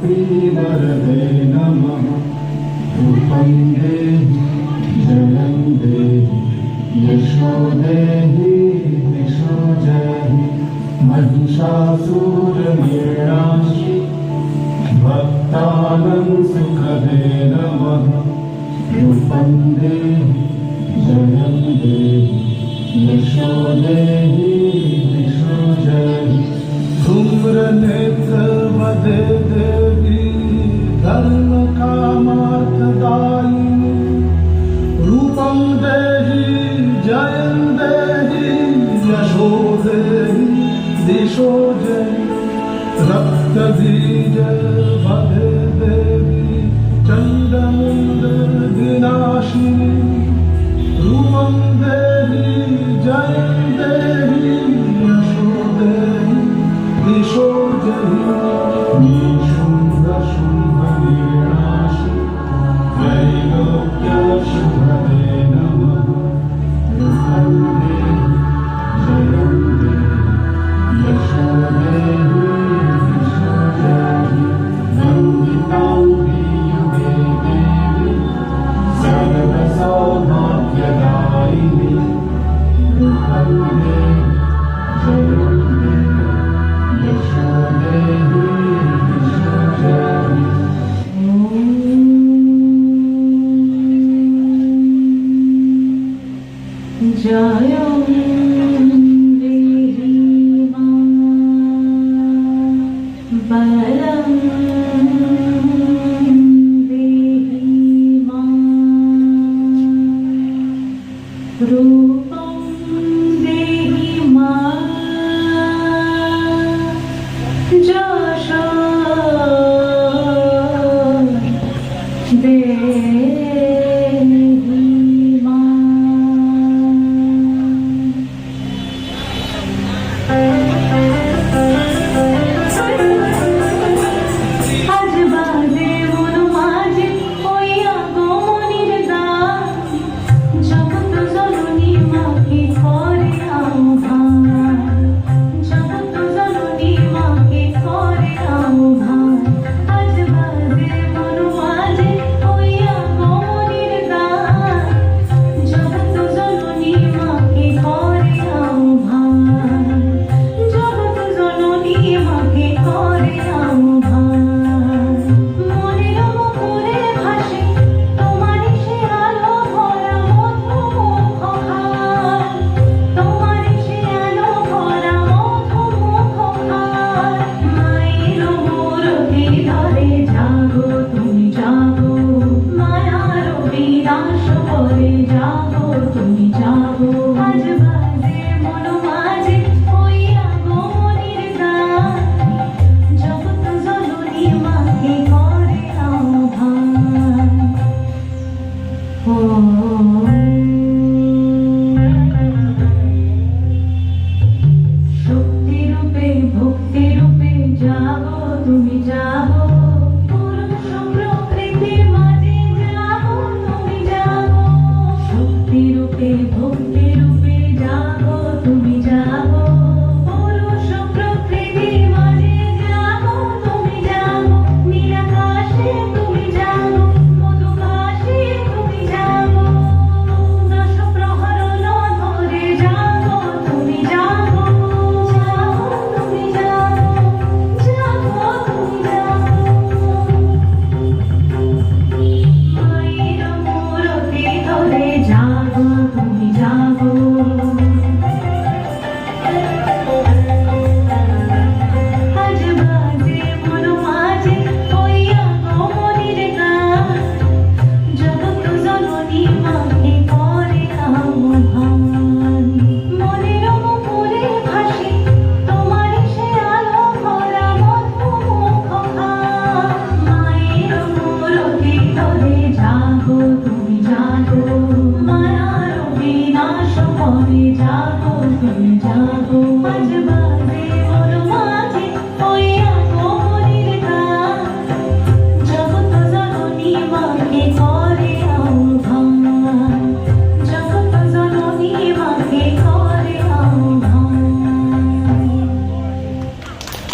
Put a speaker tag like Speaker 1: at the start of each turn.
Speaker 1: वरदे नमः रूपं देहि जयं देहि यशो देहि दिशो जहि महिषासुरनिर्णाशि भक्तानां सुखदे नमः रूपं देहि जयं देहि यशो देहि दिशो जहि धूम्रनेत्रवदे देवी धर्मकामार्थदायिनी रूपं देहि जयं देहि यशो देहि दिशो जहि रक्तबीजवदे देवी चण्डमुण्डविनाशिनी रूपं देहि जयं देहि यशो देहि दिशो जहि निशुम्भशुम्भनिर्णाशि त्रैलोक्यशुभदे नमः रूपं देहि जयं देहि यशो देहि दिशो जहि वन्दिताङ्गी युगे देवी सर्वसौभाग्यदायिनी रूपं देहि जयं देहि यशो देहि दिशो जहि
Speaker 2: जयं देहि मां बलं देहि मां रूपं देहि मां यशो देहि मां আজ বাজে মন মাঝে হইয়া গো মনির গান জগৎ জননী মাকে করে আহ্বান জগৎ জননী মাকে করে আহ্বান আজ বাজে মন মাঝে হইয়া গো মনির গান জগৎ জননী মাকে করে আহ্বান জগৎ জননী মাকে করে আহ্বান মনের মুকুরে ভাসে তোমারই সে আলো ভরা মধুমুখখান তোমারই সে আলো ভরা মধুমুখখান মায়ের মূরতি ধরে জাগো তুমি জাগো মায়ার বিনাশ করে জাগো তুমি জাগো আজ বাজে মন মাঝে হইয়া গো মনির গান জগৎ জননী মাকে করে আহ্বান শক্তি রূপে ভক্তি রূপে জাগো তুমি জাগো